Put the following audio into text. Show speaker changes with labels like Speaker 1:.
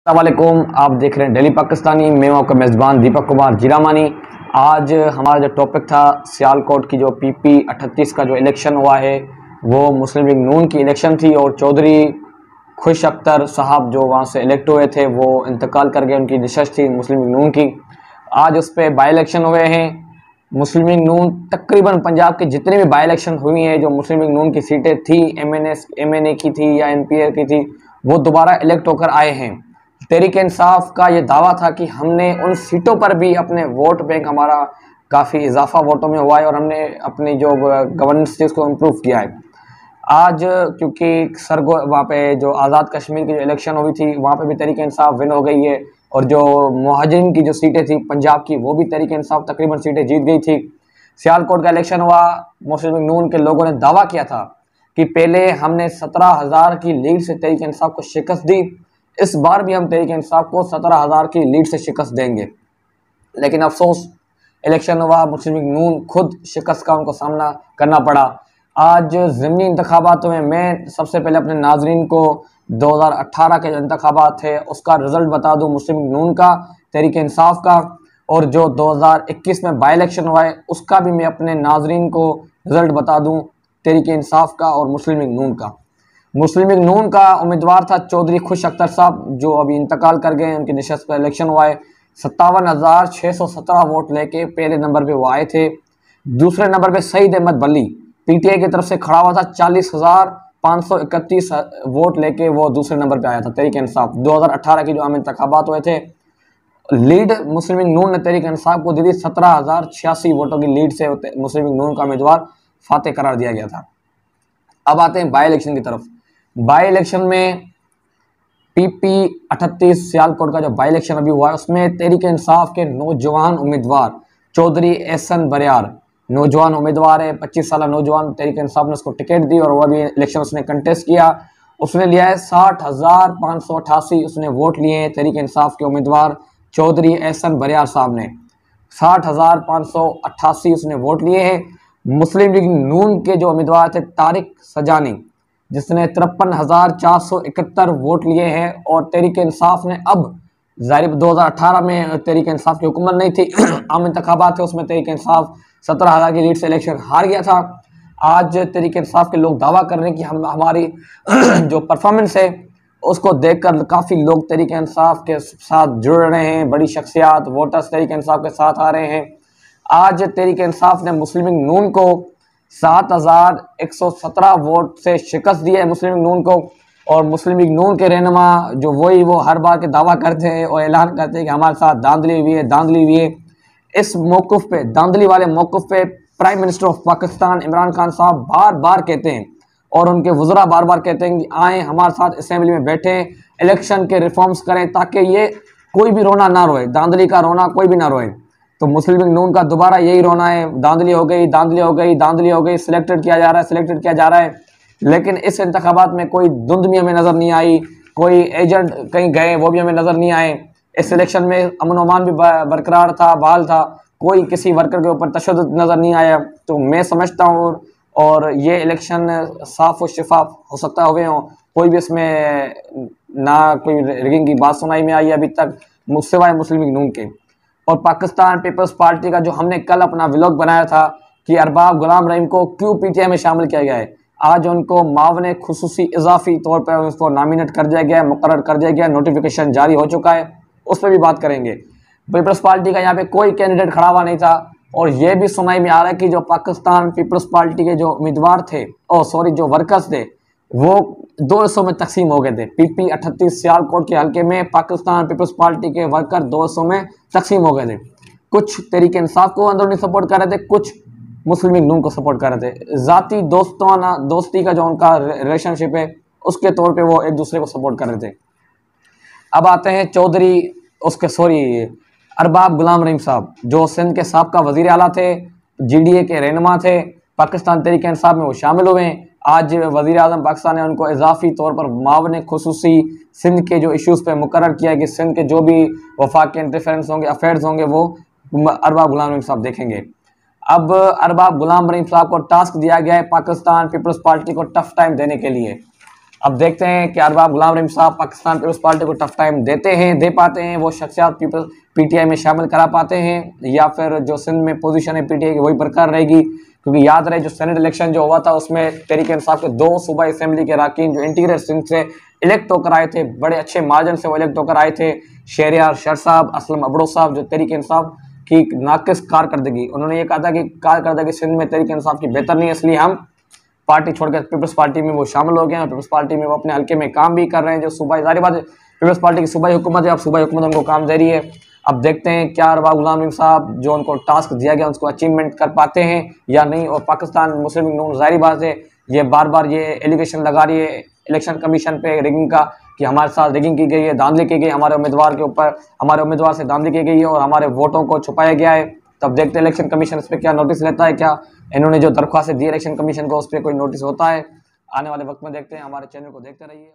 Speaker 1: अस्सलामुअलैकुम, आप देख रहे हैं डेली पाकिस्तानी। मैं हूं आपका मेज़बान दीपक कुमार जीरामानी। आज हमारा जो टॉपिक था सियालकोट की जो PP 38 का जो इलेक्शन हुआ है वो मुस्लिम लीग नून की इलेक्शन थी और चौधरी खुश अख्तर साहब जो वहां से इलेक्ट हुए थे वो इंतकाल कर गए। उनकी नशस्त थी मुस्लिम लीग नून की। आज उस पर बाई इलेक्शन हुए हैं। मुस्लिम लीग नून तकरीबन पंजाब के जितने भी बाई इलेक्शन हुई हैं जो मुस्लिम लीग नून की सीटें थी, MNA की थी या NPA की थी, वो दोबारा इलेक्ट होकर आए हैं। तहरीक इंसाफ का ये दावा था कि हमने उन सीटों पर भी अपने वोट बैंक हमारा काफ़ी इजाफा वोटों में हुआ है और हमने अपनी जो गवर्नेंस थी उसको इम्प्रूव किया है। आज क्योंकि सरगो वहाँ पे जो आज़ाद कश्मीर की जो इलेक्शन हुई थी वहाँ पे भी तहरीक इंसाफ विन हो गई है और जो मुहाजिरीन की जो सीटें थी पंजाब की वो भी तहरीक इंसाफ तकरीबन सीटें जीत गई थी। सियालकोट का इलेक्शन हुआ, मुस्लिम लीग नून के लोगों ने दावा किया था कि पहले हमने 17,000 की लीड से तहरीक इंसाफ को शिकस्त दी, इस बार भी हम तहरीक इंसाफ को 17,000 की लीड से शिकस्त देंगे। लेकिन अफसोस इलेक्शन हुआ, मुस्लिम लीग नून खुद शिकस्त का उनको सामना करना पड़ा। आज ज़िमनी इंतखाबात में मैं सबसे पहले अपने नाजरीन को 2018 के जो इंतखाबात थे उसका रिज़ल्ट बता दूं, मुस्लिम लीग नून का, तहरीक इंसाफ का, और जो 2021 में बाई इलेक्शन हुआ है उसका भी मैं अपने नाजरीन को रिज़ल्ट बता दूँ, तहरीक इंसाफ का और मुस्लिम लीग नून का। मुस्लिम लीग नून का उम्मीदवार था चौधरी खुश अख्तर साहब जो अभी इंतकाल कर गए। उनकी नशस्त पर इलेक्शन हुआ है। 57,617 वोट लेके पहले नंबर पे वो आए थे। दूसरे नंबर पे सईद अहमद बली PTI की तरफ से खड़ा हुआ था, 40,531 वोट लेके वो दूसरे नंबर पे आया था। तहरीक इंसाफ 2018 की जो आम इंतखाबात हुए थे, लीड मुस्लिम लीग नून ने तहरीक इंसाफ को दी थी। 17,086 वोटों की लीड से मुस्लिम लीग नून का उम्मीदवार फातेह करार दिया गया था। अब आते हैं बाई इलेक्शन की तरफ। बाई इलेक्शन में PP 38 सियालकोट का जो बाई इलेक्शन अभी हुआ है उसमें तहरीक इंसाफ के नौजवान उम्मीदवार चौधरी एहसन बरियार नौजवान उम्मीदवार है, 25 साल नौजवान। तहरीक इंसाफ ने उसको टिकट दी और वह भी इलेक्शन उसने कंटेस्ट किया। उसने लिया है 60,588 उसने वोट लिए हैं। तहरीक इंसाफ के उम्मीदवार चौधरी एहसन बरियार साहब ने 60,588 उसने वोट लिए हैं। मुस्लिम लीग नून के जो उम्मीदवार थे तारिक सजानी जिसने 53,471 वोट लिए हैं और तहरीक इंसाफ ने अब ज़ाहिर 2018 में तहरीक इंसाफ की हुकूमत नहीं थी, आम इंतखाबात थे, उसमें तहरीक इंसाफ 17,000 की लीड से इलेक्शन हार गया था। आज तहरीक इंसाफ के लोग दावा कर रहे हैं कि हमारी जो परफॉर्मेंस है उसको देखकर काफ़ी लोग तहरीक इंसाफ के साथ जुड़ रहे हैं। बड़ी शख्सियात वोटर्स तहरीक इंसाफ के साथ आ रहे हैं। आज तहरीक इंसाफ ने मुस्लिम लीग नून को 7,117 वोट से शिकस्त दी है मुस्लिम लीग नून को। और मुस्लिम लीग नून के रहनुमा जो वो हर बार के दावा करते हैं और ऐलान करते हैं कि हमारे साथ धांधली हुई है, धांधली हुई है। इस मौक़िफ़ पे, धांधली वाले मौक़िफ़ पे prime minister of Pakistan Imran Khan साहब बार बार कहते हैं और उनके वज़रा बार बार कहते हैं कि आएँ हमारे साथ असेंबली में बैठें, इलेक्शन के रिफॉर्म्स करें ताकि ये कोई भी रोना ना रोए, धांधली का रोना कोई भी ना रोए। तो मुस्लिम लीग नून का दोबारा यही रोना है, धांधली हो गई, धांधली हो गई, धांधली हो गई, सिलेक्टेड किया जा रहा है, सिलेक्टेड किया जा रहा है। लेकिन इस इंतखाबात में कोई धुंध भी हमें नज़र नहीं आई, कोई एजेंट कहीं गए वो भी हमें नज़र नहीं आए। इस इलेक्शन में अमन अमान भी बरकरार था, बहाल था, कोई किसी वर्कर के ऊपर तशद्दुद नज़र नहीं आया। तो मैं समझता हूँ और ये इलेक्शन साफ़ और शफाफ हो सकता हुए हों, कोई भी इसमें ना कोई रिगिंग की बात सुनाई में आई अभी तक सिवाय मुस्लिम लीग नून के। और पाकिस्तान पीपल्स पार्टी का जो हमने कल अपना व्लॉग बनाया था कि अरबाब गुलाम रहीम को क्यों PTI में शामिल किया गया है, आज उनको मावने खुसूसी इजाफी तौर पर उसको नामिनेट कर दिया गया है, मुकर्रर कर दिया गया, नोटिफिकेशन जारी हो चुका है, उस पर भी बात करेंगे। पीपल्स पार्टी का यहाँ पे कोई कैंडिडेट खड़ा हुआ नहीं था और ये भी सुनाई में आ रहा है कि जो पाकिस्तान पीपल्स पार्टी के जो उम्मीदवार थे जो वर्कर्स थे वो 2 हिस्सों में तकसीम हो गए थे। PP 38 सियालकोट के हल्के में पाकिस्तान पीपल्स पार्टी के वर्कर 2 हिस्सों में तकसीम हो गए थे। कुछ तहरीक इंसाफ को अंदरूनी सपोर्ट कर रहे थे, कुछ मुस्लिम लीग नून को सपोर्ट कर रहे थे। ज़ाती दोस्ती का जो उनका रिलेशनशिप है उसके तौर पे वो एक दूसरे को सपोर्ट कर रहे थे। अब आते हैं अरबाब गुलाम रहीम साहब जो सिंध के साबका वज़ीर आला थे, GDA के रहनुमा थे, पाकिस्तान तहरीक इंसाफ में वो शामिल हुए हैं। आज वज़ीर आज़म पाकिस्तान ने उनको इजाफी तौर पर मावने खुसूसी सिंध के जो इश्यूज़ पे मुकर्रर किया कि सिंध के जो भी वफाक के इंटरफेरेंस होंगे, अफेयर्स होंगे, वो अरबाब गुलाम रहीम साहब देखेंगे। अब अरबाब गुलाम रहीम साहब को टास्क दिया गया है पाकिस्तान पीपल्स पार्टी को टफ टाइम देने के लिए। अब देखते हैं कि अरबाब गुलाम रहीम साहब पाकिस्तान पीपल्स पार्टी को टफ टाइम दे पाते हैं, वो शख्सियात पीटीआई में शामिल करा पाते हैं, या फिर जो सिंध में पोजीशन है पीटीआई की वही बरकरार रहेगी। क्योंकि याद रहे जो सेनेट इलेक्शन जो हुआ था उसमें तहरीक इंसाफ के 2 सूबा असेंबली के अरकान जो इंटीरियर सिंध से इलेक्ट होकर आए थे, बड़े अच्छे मार्जिन से वो इलेक्ट होकर आए थे। शहरियार शर साहब, असलम अबड़ो साहब, जो तहरीक इंसाफ की नाकिस कारकर्दगी, उन्होंने ये कहा था कि कारकर्दगी सिंध में तहरीक इंसाफ की बेहतर नहीं है, इसलिए हम पार्टी छोड़कर पीपल्स पार्टी में वो शामिल हो गए हैं। पीपल्स पार्टी में वो अपने हल्के में काम भी कर रहे हैं। जो सूबाई, जारी बात है पीपल्स पार्टी की सूबाई हुकूमत है, अब सूबाई हुकूमत उनको काम दे रही है। अब देखते हैं क्या अरबाब गुलाम रहीम साहब जो उनको टास्क दिया गया उसको अचीवमेंट कर पाते हैं या नहीं। और पाकिस्तान मुस्लिम लीग नून जारी बात है ये बार बार ये एलिगेशन लगा रही है इलेक्शन कमीशन पे रिगिंग का, कि हमारे साथ रिगिंग की गई है, धांधली की गई, हमारे उम्मीदवार के ऊपर, हमारे उम्मीदवार से धांधली की गई है और हमारे वोटों को छुपाया गया है। तब देखते हैं इलेक्शन कमीशन इस पर क्या नोटिस लेता है, क्या इन्होंने जो दरख्वास्त दी इलेक्शन कमीशन को उस पर कोई नोटिस होता है। आने वाले वक्त में देखते हैं। हमारे चैनल को देखते रहिए।